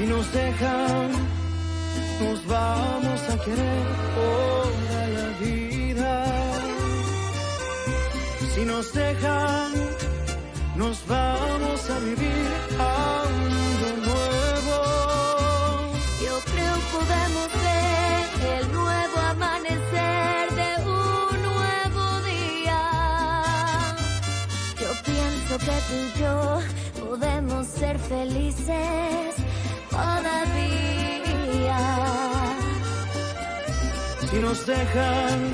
Si nos dejan, nos vamos a querer toda la vida. Si nos dejan, nos vamos a vivir algo nuevo. Yo creo podemos ver el nuevo amanecer de un nuevo día. Yo pienso que tú y yo podemos ser felices todavía. Si nos dejan,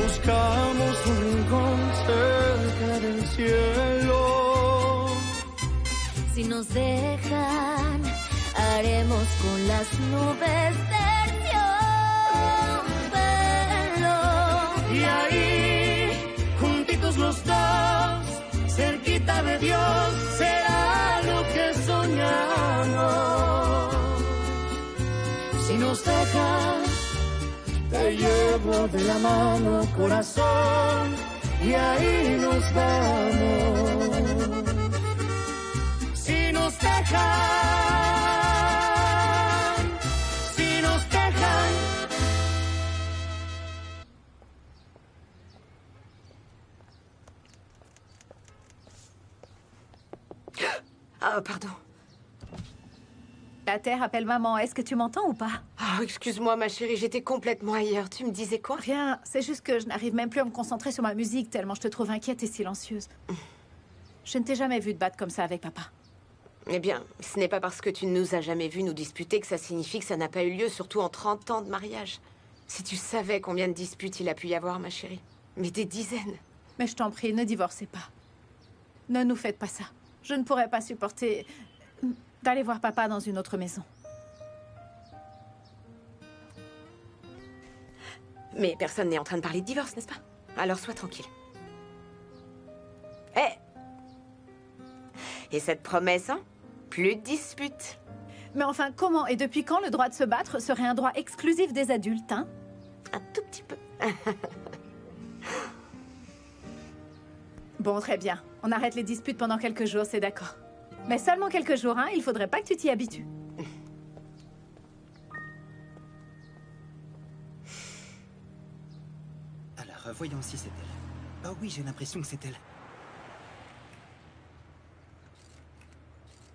buscamos un rincón cerca del cielo. Si nos dejan, haremos con las nubes terciopelo. Y ahí, juntitos los dos, cerquita de Dios, será lo que soñamos. Si nos dejan, te llevo de la mano, corazón, y ahí nos vamos. Si nos dejan, si nos dejan. Ah, pardon. La Terre appelle maman. Est-ce que tu m'entends ou pas? Oh, excuse-moi, ma chérie, j'étais complètement ailleurs. Tu me disais quoi? Rien. C'est juste que je n'arrive même plus à me concentrer sur ma musique tellement je te trouve inquiète et silencieuse. Je ne t'ai jamais vue te battre comme ça avec papa. Eh bien, ce n'est pas parce que tu ne nous as jamais vus nous disputer que ça signifie que ça n'a pas eu lieu, surtout en 30 ans de mariage. Si tu savais combien de disputes il a pu y avoir, ma chérie. Mais des dizaines. Mais je t'en prie, ne divorcez pas. Ne nous faites pas ça. Je ne pourrais pas supporter d'aller voir papa dans une autre maison. Mais personne n'est en train de parler de divorce, n'est-ce pas? Alors sois tranquille. Hé! Et cette promesse, hein? Plus de disputes. Mais enfin, comment et depuis quand le droit de se battre serait un droit exclusif des adultes, hein? Un tout petit peu. Bon, très bien. On arrête les disputes pendant quelques jours, c'est d'accord. Mais seulement quelques jours, hein? Il faudrait pas que tu t'y habitues. Alors, voyons si c'est elle. Oh oui, j'ai l'impression que c'est elle.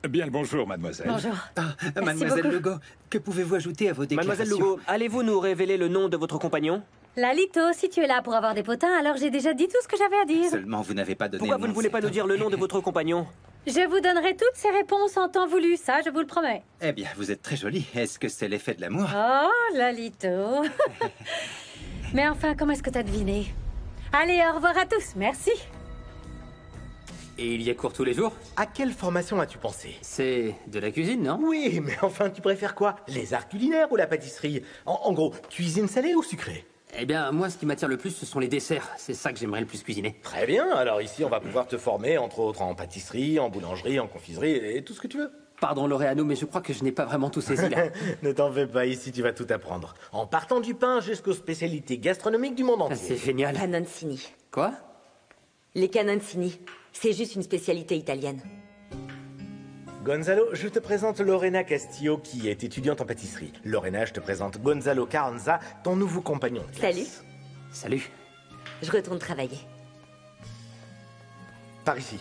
Bien le bonjour, mademoiselle. Bonjour. Ah, Merci mademoiselle beaucoup. Lugo, que pouvez-vous ajouter à vos déclarations? Mademoiselle Lugo, allez-vous nous révéler le nom de votre compagnon? Lalito, si tu es là pour avoir des potins, alors j'ai déjà dit tout ce que j'avais à dire. Seulement, vous n'avez pas donné Pourquoi le vous ne nom, voulez pas c'est nous dire le nom de votre compagnon? Je vous donnerai toutes ces réponses en temps voulu, ça, je vous le promets. Eh bien, vous êtes très jolie. Est-ce que c'est l'effet de l'amour? Oh, Lalito. Mais enfin, comment est-ce que t'as deviné? Allez, au revoir à tous, merci. Et il y a cours tous les jours? À quelle formation as-tu pensé? C'est de la cuisine, non? Oui, mais enfin, tu préfères quoi? Les arts culinaires ou la pâtisserie? En gros, cuisine salée ou sucrée? Eh bien, moi, ce qui m'attire le plus, ce sont les desserts. C'est ça que j'aimerais le plus cuisiner. Très bien, alors ici, on va pouvoir te former, entre autres, en pâtisserie, en boulangerie, en confiserie et tout ce que tu veux. Pardon, Lauréano, mais je crois que je n'ai pas vraiment tout saisi, là. Ne t'en fais pas, ici, tu vas tout apprendre. En partant du pain jusqu'aux spécialités gastronomiques du monde Ah, entier. c'est génial. Canoncini. Quoi? Les canoncini. C'est juste une spécialité italienne. Gonzalo, je te présente Lorena Castillo, qui est étudiante en pâtisserie. Lorena, je te présente Gonzalo Carranza, ton nouveau compagnon de classe. Salut. Salut. Je retourne travailler. Par ici.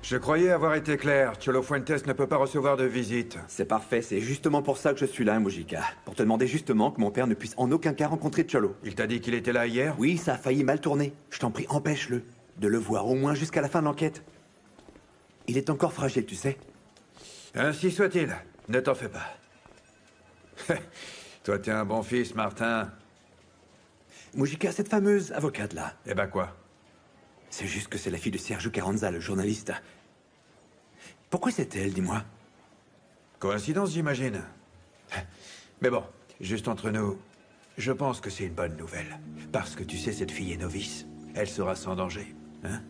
Je croyais avoir été clair. Cholo Fuentes ne peut pas recevoir de visite. C'est parfait, c'est justement pour ça que je suis là, Mujica. Pour te demander justement que mon père ne puisse en aucun cas rencontrer Cholo. Il t'a dit qu'il était là hier? Oui, ça a failli mal tourner. Je t'en prie, empêche-le. De le voir au moins jusqu'à la fin de l'enquête. Il est encore fragile, tu sais. Ainsi soit-il. Ne t'en fais pas. Toi, t'es un bon fils, Martin. Mujica, cette fameuse avocate-là. Eh ben quoi? C'est juste que c'est la fille de Sergio Carranza, le journaliste. Pourquoi c'est elle, dis-moi? Coïncidence, j'imagine. Mais bon, juste entre nous, je pense que c'est une bonne nouvelle. Parce que tu sais, cette fille est novice. Elle sera sans danger, hein?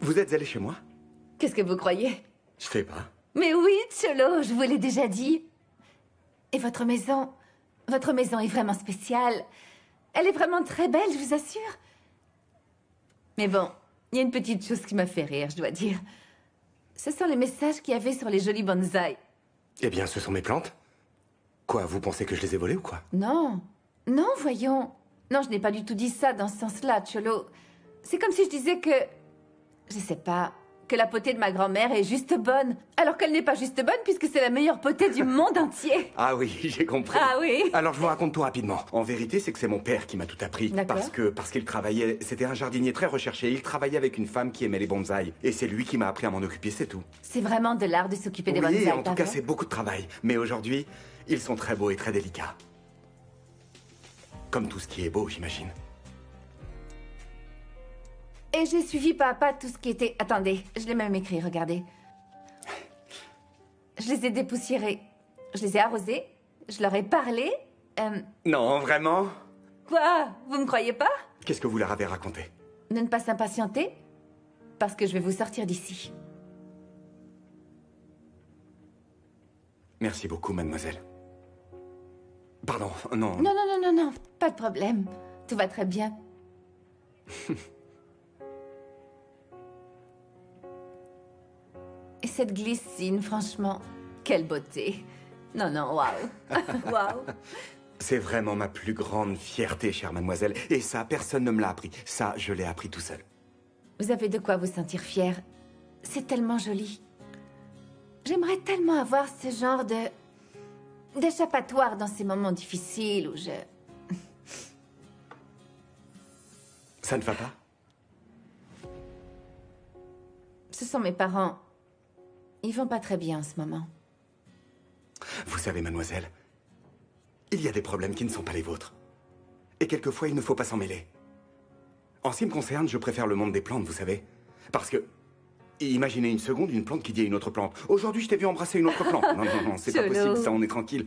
Vous êtes allé chez moi? Qu'est-ce que vous croyez? Je sais pas. Mais oui, Cholo, je vous l'ai déjà dit. Et votre maison est vraiment spéciale. Elle est vraiment très belle, je vous assure. Mais bon, Il y a une petite chose qui m'a fait rire, je dois dire. Ce sont les messages qu'il y avait sur les jolis bonsaïs. Eh bien, ce sont mes plantes. Quoi, vous pensez que je les ai volées ou quoi? Non. Non, voyons. Non, je n'ai pas du tout dit ça dans ce sens-là, Cholo. C'est comme si je disais que... Je sais pas... que la potée de ma grand-mère est juste bonne. Alors qu'elle n'est pas juste bonne puisque c'est la meilleure potée du monde entier. Ah oui, j'ai compris. Ah oui. Alors je vous raconte tout rapidement. En vérité, c'est que c'est mon père qui m'a tout appris. D'accord. Parce qu'il travaillait... C'était un jardinier très recherché. Il travaillait avec une femme qui aimait les bonsaïs. Et c'est lui qui m'a appris à m'en occuper, c'est tout. C'est vraiment de l'art de s'occuper des bonsaïs, Oui, en tout pas cas, vrai? c'est beaucoup de travail. Mais aujourd'hui, ils sont très beaux et très délicats. Comme tout ce qui est beau, j'imagine. Et j'ai suivi pas à pas tout ce qui était... Attendez, je l'ai même écrit, regardez. Je les ai dépoussiérés. Je les ai arrosés. Je leur ai parlé. Non, vraiment? Quoi? Vous me croyez pas? Qu'est-ce que vous leur avez raconté? De ne pas s'impatienter? Parce que je vais vous sortir d'ici. Merci beaucoup, mademoiselle. Pardon, non. Non, non, non, non, non. Pas de problème. Tout va très bien. Et cette glycine, franchement, quelle beauté. Non, non, waouh. Waouh. C'est vraiment ma plus grande fierté, chère mademoiselle. Et ça, personne ne me l'a appris. Ça, je l'ai appris tout seul. Vous avez de quoi vous sentir fière. C'est tellement joli. J'aimerais tellement avoir ce genre d'échappatoire dans ces moments difficiles où je... Ça ne va pas? Ce sont mes parents. Ils vont pas très bien en ce moment. Vous savez, mademoiselle, il y a des problèmes qui ne sont pas les vôtres. Et quelquefois, il ne faut pas s'en mêler. En ce qui me concerne, je préfère le monde des plantes, vous savez. Parce que... Imaginez une seconde, une plante qui dit à une autre plante. Aujourd'hui, je t'ai vu embrasser une autre plante. Non, non, non, c'est pas possible, ça, on est tranquille.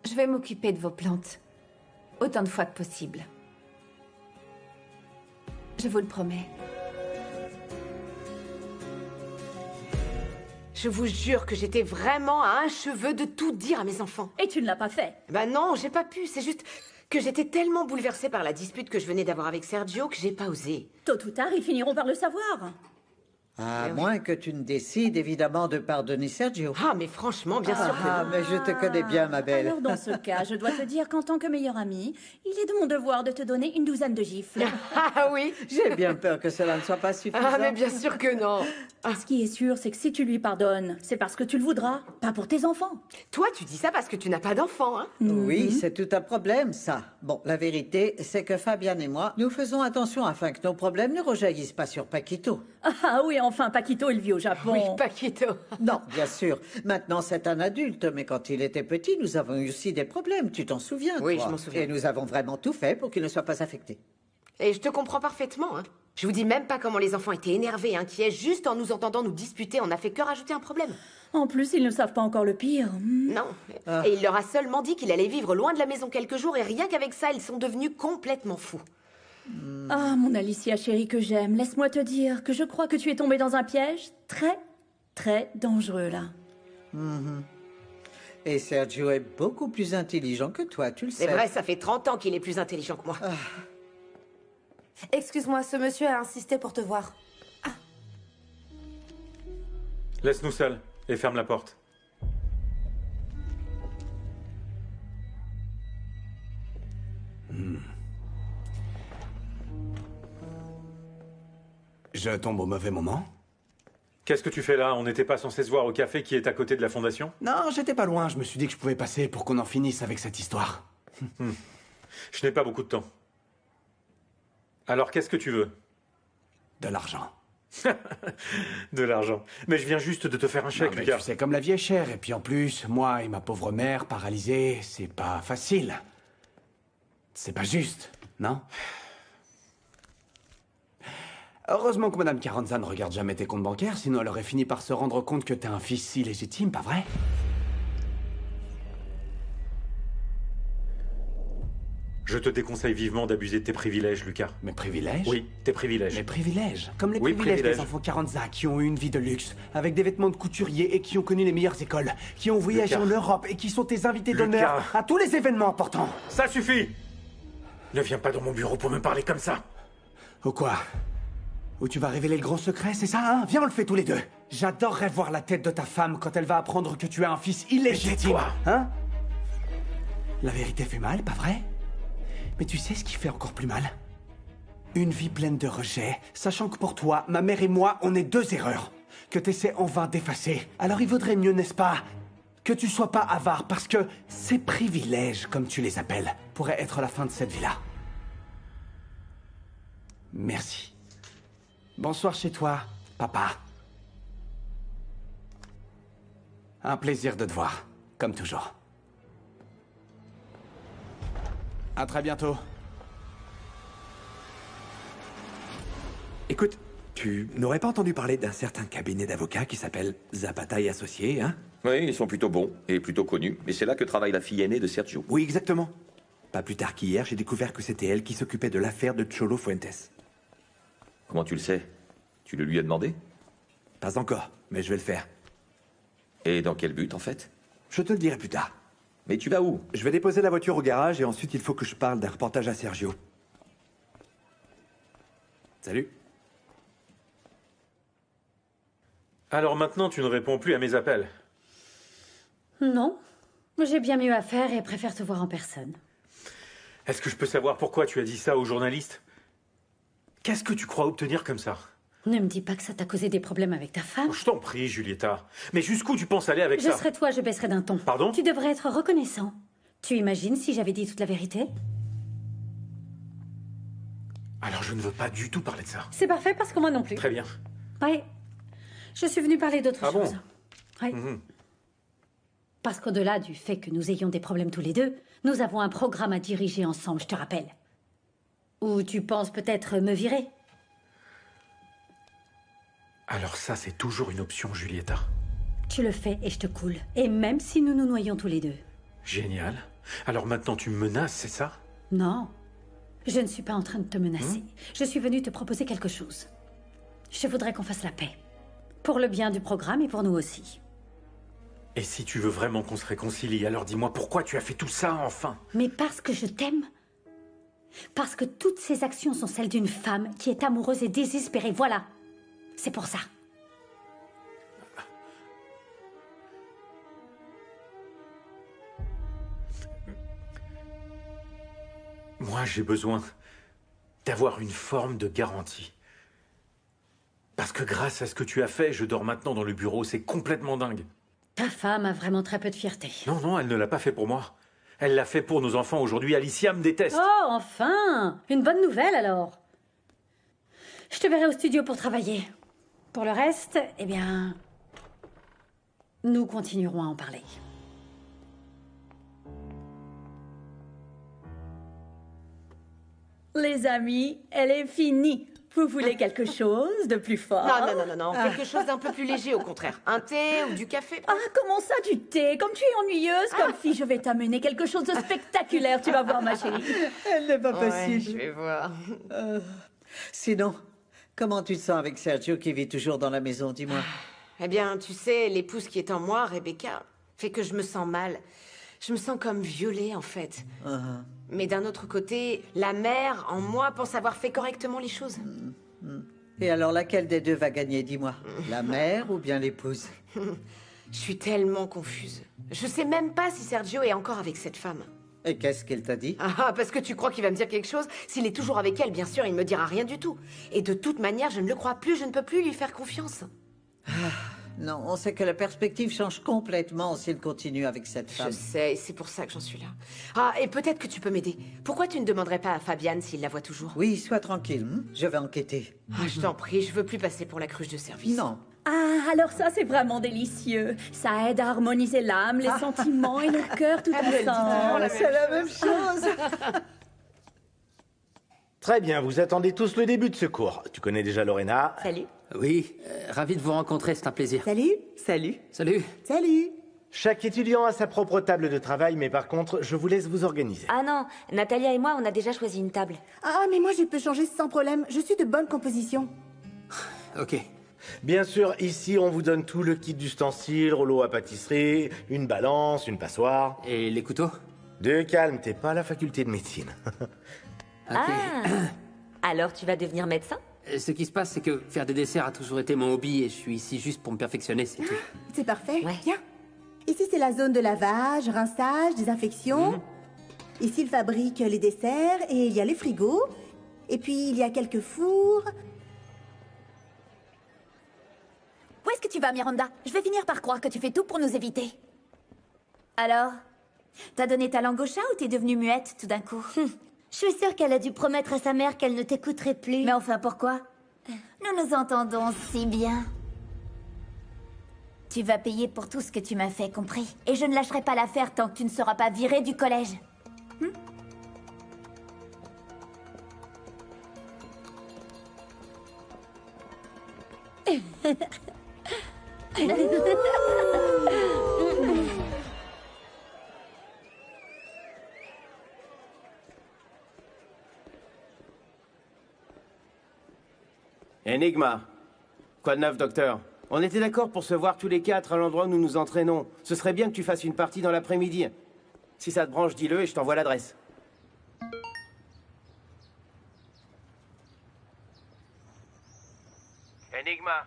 Je vais m'occuper de vos plantes. Autant de fois que possible. Je vous le promets. Je vous jure que j'étais vraiment à un cheveu de tout dire à mes enfants. Et tu ne l'as pas fait? Bah non, j'ai pas pu. C'est juste que j'étais tellement bouleversée par la dispute que je venais d'avoir avec Sergio que j'ai pas osé. Tôt ou tard, ils finiront par le savoir. À moins que tu ne décides évidemment de pardonner Sergio. Ah, mais franchement, bien sûr que Ah, non. mais je te connais bien, ma belle. Alors dans ce cas, je dois te dire qu'en tant que meilleure amie, il est de mon devoir de te donner une douzaine de gifles. Ah oui. J'ai bien peur que cela ne soit pas suffisant. Ah, mais bien sûr que non. Ce qui est sûr, c'est que si tu lui pardonnes, c'est parce que tu le voudras, pas pour tes enfants. Toi, tu dis ça parce que tu n'as pas d'enfant, hein? Oui, c'est tout un problème, ça. Bon, la vérité, c'est que Fabian et moi, nous faisons attention afin que nos problèmes ne rejaillissent pas sur Paquito. Ah oui, enfin, Paquito, il vit au Japon. Oui, Paquito. Non, bien sûr. Maintenant, c'est un adulte, mais quand il était petit, nous avons eu aussi des problèmes. Tu t'en souviens, Oui, toi? je m'en souviens. Et nous avons vraiment tout fait pour qu'il ne soit pas affecté. Et je te comprends parfaitement, hein. Je vous dis même pas comment les enfants étaient énervés, inquiets. Juste en nous entendant nous disputer, on n'a fait que rajouter un problème. En plus, ils ne savent pas encore le pire. Non. Et il leur a seulement dit qu'il allait vivre loin de la maison quelques jours, et rien qu'avec ça, ils sont devenus complètement fous. Ah, mon Alicia chérie que j'aime, laisse-moi te dire que je crois que tu es tombée dans un piège très, très dangereux, là. Et Sergio est beaucoup plus intelligent que toi, tu le sais. C'est vrai, ça fait 30 ans qu'il est plus intelligent que moi. Excuse-moi, ce monsieur a insisté pour te voir. Laisse-nous seuls et ferme la porte. Je tombe au mauvais moment? Qu'est-ce que tu fais là? On n'était pas censé se voir au café qui est à côté de la fondation? Non, j'étais pas loin. Je me suis dit que je pouvais passer pour qu'on en finisse avec cette histoire. Je n'ai pas beaucoup de temps. Alors qu'est-ce que tu veux? De l'argent. De l'argent. Mais je viens juste de te faire un chèque, Non, mais Lucas. tu sais comme la vie est chère. Et puis en plus, moi et ma pauvre mère paralysée, c'est pas facile. C'est pas juste, non? Heureusement que Madame Carranza ne regarde jamais tes comptes bancaires, sinon elle aurait fini par se rendre compte que t'es un fils illégitime, pas vrai? Je te déconseille vivement d'abuser de tes privilèges, Lucas. Mes privilèges? Oui, tes privilèges. Mes privilèges? Comme les Oui, privilèges des privilèges. enfants Carranza qui ont eu une vie de luxe, avec des vêtements de couturier et qui ont connu les meilleures écoles, qui ont voyagé Lucas. en Europe et qui sont tes invités Lucas. d'honneur à tous les événements importants. Ça suffit! Ne viens pas dans mon bureau pour me parler comme ça. Ou quoi? Ou tu vas révéler le gros secret, c'est ça, hein? Viens, on le fait tous les deux. J'adorerais voir la tête de ta femme quand elle va apprendre que tu as un fils illégitime. Hein? La vérité fait mal, pas vrai? Mais tu sais ce qui fait encore plus mal? Une vie pleine de rejets, sachant que pour toi, ma mère et moi, on est deux erreurs que t'essaies en vain d'effacer. Alors il vaudrait mieux, n'est-ce pas, que tu sois pas avare, parce que ces privilèges, comme tu les appelles, pourraient être la fin de cette vie-là. Merci. Bonsoir chez toi, papa. Un plaisir de te voir, comme toujours. À très bientôt. Écoute, tu n'aurais pas entendu parler d'un certain cabinet d'avocats qui s'appelle Zapata et Associés, hein? Oui, ils sont plutôt bons et plutôt connus. Et c'est là que travaille la fille aînée de Sergio. Oui, exactement. Pas plus tard qu'hier, j'ai découvert que c'était elle qui s'occupait de l'affaire de Cholo Fuentes. Comment tu le sais? Tu le lui as demandé? Pas encore, mais je vais le faire. Et dans quel but, en fait? Je te le dirai plus tard. Mais tu vas où? Je vais déposer la voiture au garage et ensuite il faut que je parle d'un reportage à Sergio. Salut. Alors maintenant, tu ne réponds plus à mes appels. Non. J'ai bien mieux à faire et préfère te voir en personne. Est-ce que je peux savoir pourquoi tu as dit ça aux journalistes? Qu'est-ce que tu crois obtenir comme ça? Ne me dis pas que ça t'a causé des problèmes avec ta femme. Je t'en prie, Julieta. Mais jusqu'où tu penses aller avec ça? Je serais toi, je baisserais d'un ton. Pardon? Tu devrais être reconnaissant. Tu imagines si j'avais dit toute la vérité? Alors je ne veux pas du tout parler de ça. C'est parfait parce que moi non plus. Très bien. Oui. Je suis venue parler d'autre chose. Bon? Oui. Parce qu'au-delà du fait que nous ayons des problèmes tous les deux, nous avons un programme à diriger ensemble, je te rappelle. Ou tu penses peut-être me virer? Alors ça, c'est toujours une option, Julieta. Tu le fais et je te coule. Et même si nous nous noyons tous les deux. Génial. Alors maintenant, tu me menaces, c'est ça? Non. Je ne suis pas en train de te menacer. Je suis venue te proposer quelque chose. Je voudrais qu'on fasse la paix. Pour le bien du programme et pour nous aussi. Et si tu veux vraiment qu'on se réconcilie, alors dis-moi pourquoi tu as fait tout ça, enfin? Mais parce que je t'aime. Parce que toutes ces actions sont celles d'une femme qui est amoureuse et désespérée, voilà. C'est pour ça. Moi, j'ai besoin d'avoir une forme de garantie. Parce que grâce à ce que tu as fait, je dors maintenant dans le bureau, c'est complètement dingue. Ta femme a vraiment très peu de fierté. Non, non, elle ne l'a pas fait pour moi. Elle l'a fait pour nos enfants aujourd'hui. Alicia me déteste. Oh, enfin! Une bonne nouvelle, alors. Je te verrai au studio pour travailler. Pour le reste, eh bien... nous continuerons à en parler. Les amis, elle est finie. Vous voulez quelque chose de plus fort? Non. Quelque chose d'un peu plus léger, au contraire. Un thé ou du café? Ah, comment ça, du thé? Comme tu es ennuyeuse, comme fille, je vais t'amener quelque chose de spectaculaire. Tu vas voir, ma chérie. Elle n'est pas Ouais, possible. je vais voir. Sinon, comment tu te sens avec Sergio qui vit toujours dans la maison, dis-moi? Eh bien, tu sais, l'épouse qui est en moi, Rebecca, fait que je me sens mal. Je me sens comme violée, en fait. Mais d'un autre côté, la mère, en moi, pense avoir fait correctement les choses. Et alors, laquelle des deux va gagner, dis-moi? La mère ou bien l'épouse? Je suis tellement confuse. Je sais même pas si Sergio est encore avec cette femme. Et qu'est-ce qu'elle t'a dit? Ah, parce que tu crois qu'il va me dire quelque chose? S'il est toujours avec elle, bien sûr, il me dira rien du tout. Et de toute manière, je ne le crois plus, je ne peux plus lui faire confiance. Non, on sait que la perspective change complètement s'il continue avec cette femme. Je sais, et c'est pour ça que j'en suis là. Ah, et peut-être que tu peux m'aider. Pourquoi tu ne demanderais pas à Fabiane s'il la voit toujours? Oui, sois tranquille, je vais enquêter. Ah, je t'en prie, je veux plus passer pour la cruche de service. Non. Ah, alors ça, c'est vraiment délicieux. Ça aide à harmoniser l'âme, les sentiments et le cœur tout ensemble. C'est la même chose. Très bien, vous attendez tous le début de ce cours. Tu connais déjà Lorena? Salut. Oui, ravi de vous rencontrer, c'est un plaisir. Salut. Salut. Salut. Salut. Chaque étudiant a sa propre table de travail, mais par contre, je vous laisse vous organiser. Ah non, Natalia et moi, on a déjà choisi une table. Ah, mais moi, je peux changer sans problème. Je suis de bonne composition. Ok. Bien sûr, ici, on vous donne tout le kit d'ustensiles, rouleau à pâtisserie, une balance, une passoire. Et les couteaux? De calme, t'es pas à la faculté de médecine. Ok. Alors tu vas devenir médecin? Ce qui se passe, c'est que faire des desserts a toujours été mon hobby et je suis ici juste pour me perfectionner, c'est tout. C'est parfait. Viens. Ici, c'est la zone de lavage, rinçage, désinfection. Ici, il fabrique les desserts et il y a les frigos. Et puis, il y a quelques fours. Où est-ce que tu vas, Miranda? Je vais finir par croire que tu fais tout pour nous éviter. Alors? T'as donné ta langue au chat ou t'es devenue muette tout d'un coup? Je suis sûre qu'elle a dû promettre à sa mère qu'elle ne t'écouterait plus. Mais enfin, pourquoi? Nous nous entendons si bien. Tu vas payer pour tout ce que tu m'as fait, compris? Et je ne lâcherai pas l'affaire tant que tu ne seras pas virée du collège. Enigma. Quoi de neuf, docteur? On était d'accord pour se voir tous les quatre à l'endroit où nous nous entraînons. Ce serait bien que tu fasses une partie dans l'après-midi. Si ça te branche, dis-le et je t'envoie l'adresse. Enigma.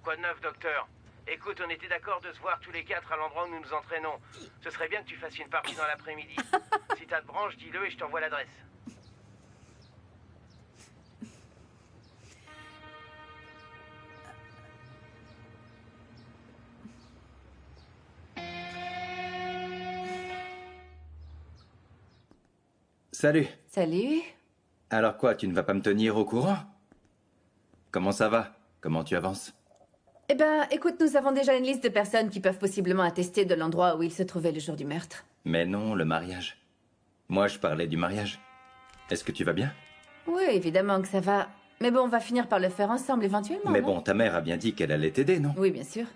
Quoi de neuf, docteur? Écoute, on était d'accord de se voir tous les quatre à l'endroit où nous nous entraînons. Ce serait bien que tu fasses une partie dans l'après-midi. Si ça te branche, dis-le et je t'envoie l'adresse. Salut. Salut. Alors quoi, tu ne vas pas me tenir au courant? Comment ça va? Comment tu avances? Eh ben, écoute, nous avons déjà une liste de personnes qui peuvent possiblement attester de l'endroit où il se trouvait le jour du meurtre. Mais non, le mariage. Moi, je parlais du mariage. Est-ce que tu vas bien? Oui, évidemment que ça va. Mais bon, on va finir par le faire ensemble éventuellement. Mais non? bon, ta mère a bien dit qu'elle allait t'aider, non? Oui, bien sûr.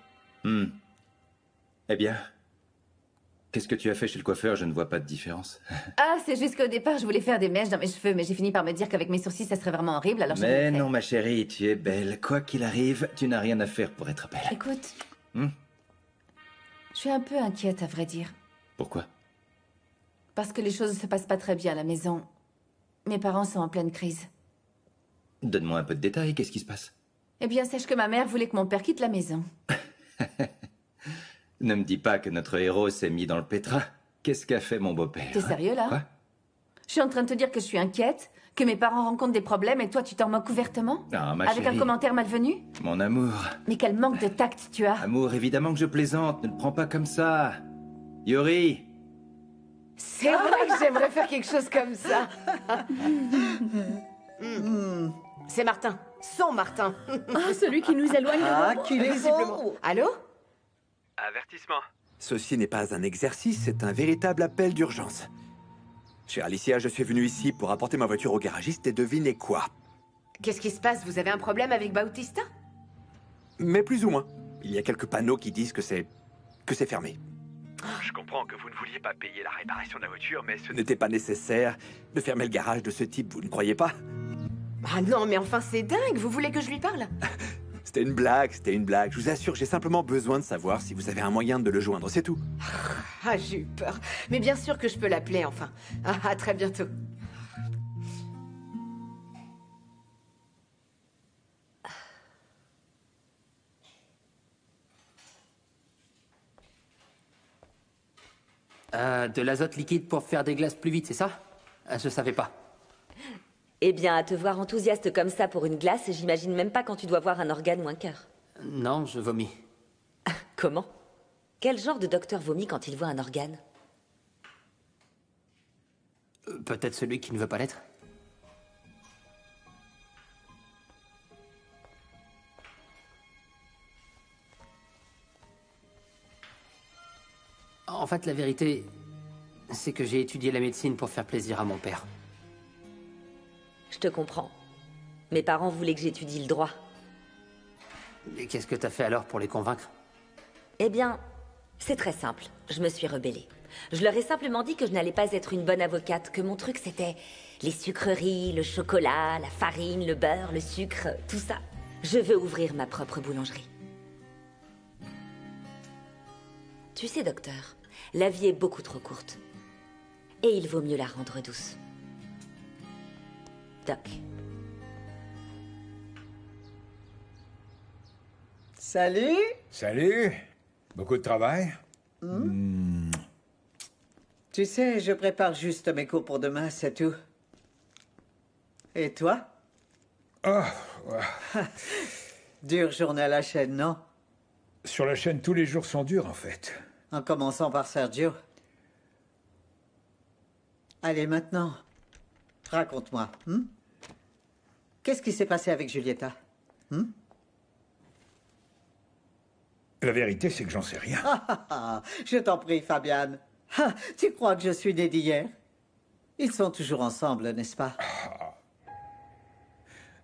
Eh bien, qu'est-ce que tu as fait chez le coiffeur? Je ne vois pas de différence. Ah, c'est juste qu'au départ, je voulais faire des mèches dans mes cheveux, mais j'ai fini par me dire qu'avec mes sourcils, ça serait vraiment horrible, alors j'ai Mais rien fait. non, ma chérie, tu es belle. Quoi qu'il arrive, tu n'as rien à faire pour être belle. Écoute, Hmm? je suis un peu inquiète, à vrai dire. Pourquoi? Parce que les choses ne se passent pas très bien à la maison. Mes parents sont en pleine crise. Donne-moi un peu de détails, qu'est-ce qui se passe? Eh bien, sache que ma mère voulait que mon père quitte la maison. Ne me dis pas que notre héros s'est mis dans le pétrin. Qu'est-ce qu'a fait mon beau-père? T'es sérieux, là? Quoi? Je suis en train de te dire que je suis inquiète, que mes parents rencontrent des problèmes et toi, tu t'en moques ouvertement? Ah, ma Avec chérie. un commentaire malvenu? Mon amour. Mais quel manque de tact tu as. Amour, évidemment que je plaisante. Ne le prends pas comme ça. Yuri. C'est vrai que j'aimerais faire quelque chose comme ça. C'est Martin. Son Martin. Ah, celui qui nous éloigne de Ah, vous. qu'il est beau. Allô? Avertissement. Ceci n'est pas un exercice, c'est un véritable appel d'urgence. Chère Alicia, je suis venu ici pour apporter ma voiture au garagiste et devinez quoi? Qu'est-ce qui se passe? Vous avez un problème avec Bautista? Mais plus ou moins. Il y a quelques panneaux qui disent que c'est fermé. Je comprends que vous ne vouliez pas payer la réparation de la voiture, mais Ce n'était pas nécessaire de fermer le garage de ce type, vous ne croyez pas? Ah non, mais enfin, c'est dingue. Vous voulez que je lui parle? C'était une blague, c'était une blague. Je vous assure, j'ai simplement besoin de savoir si vous avez un moyen de le joindre, c'est tout. Ah, j'ai eu peur. Mais bien sûr que je peux l'appeler, enfin. Ah, à très bientôt. De l'azote liquide pour faire des glaces plus vite, c'est ça? Je savais pas. Eh bien, à te voir enthousiaste comme ça pour une glace, j'imagine même pas quand tu dois voir un organe ou un cœur. Non, je vomis. Comment? Quel genre de docteur vomit quand il voit un organe? Peut-être celui qui ne veut pas l'être. En fait, la vérité, c'est que j'ai étudié la médecine pour faire plaisir à mon père. Je te comprends. Mes parents voulaient que j'étudie le droit. Et qu'est-ce que t'as fait alors pour les convaincre? Eh bien, c'est très simple. Je me suis rebellée. Je leur ai simplement dit que je n'allais pas être une bonne avocate, que mon truc c'était les sucreries, le chocolat, la farine, le beurre, le sucre, tout ça. Je veux ouvrir ma propre boulangerie. Tu sais, docteur, la vie est beaucoup trop courte. Et il vaut mieux la rendre douce. Doc. Salut. Salut. Beaucoup de travail? Tu sais, je prépare juste mes cours pour demain, c'est tout. Et toi? Dure journée à la chaîne, non? Sur la chaîne, tous les jours sont durs, en fait. En commençant par Sergio. Allez, maintenant, raconte-moi. Qu'est-ce qui s'est passé avec Julieta? La vérité, c'est que j'en sais rien. Je t'en prie, Fabian. Tu crois que je suis né d'hier? Ils sont toujours ensemble, n'est-ce pas?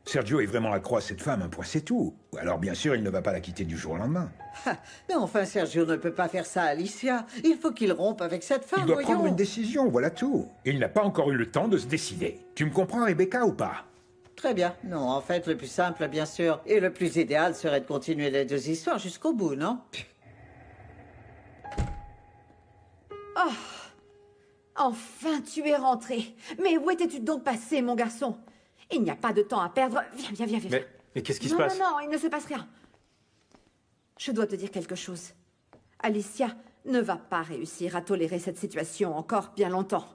Sergio est vraiment accro à cette femme, un point c'est tout. Alors bien sûr, il ne va pas la quitter du jour au lendemain. Mais enfin, Sergio ne peut pas faire ça à Alicia. Il faut qu'il rompe avec cette femme, Il doit voyons. prendre une décision, voilà tout. Il n'a pas encore eu le temps de se décider. Tu me comprends, Rebecca, ou pas? Très bien. Non, en fait, le plus simple, bien sûr, et le plus idéal serait de continuer les deux histoires jusqu'au bout, non? Oh, enfin, tu es rentré. Mais où étais-tu donc passé, mon garçon? Il n'y a pas de temps à perdre. Viens. Mais qu'est-ce qui se Non, passe? non, il ne se passe rien. Je dois te dire quelque chose. Alicia ne va pas réussir à tolérer cette situation encore bien longtemps.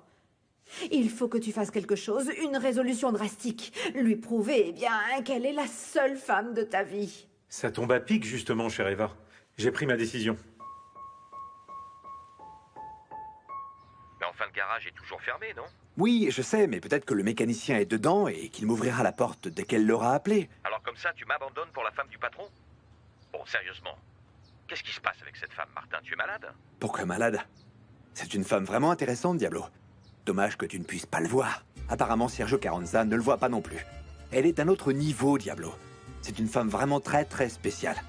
Il faut que tu fasses quelque chose, une résolution drastique. Lui prouver, eh bien, qu'elle est la seule femme de ta vie. Ça tombe à pic, justement, chère Eva. J'ai pris ma décision. Mais enfin, le garage est toujours fermé, non? Oui, je sais, mais peut-être que le mécanicien est dedans et qu'il m'ouvrira la porte dès qu'elle l'aura appelé. Alors comme ça, tu m'abandonnes pour la femme du patron? Bon, sérieusement, qu'est-ce qui se passe avec cette femme, Martin? Tu es malade? Pourquoi malade? C'est une femme vraiment intéressante, Diablo. Dommage que tu ne puisses pas le voir. Apparemment, Sergio Carranza ne le voit pas non plus. Elle est d'un autre niveau, Diablo. C'est une femme vraiment très spéciale.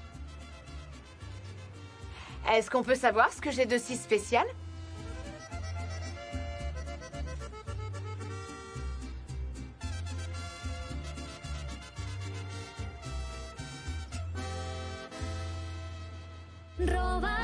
Est-ce qu'on peut savoir ce que j'ai de si spécial? Roba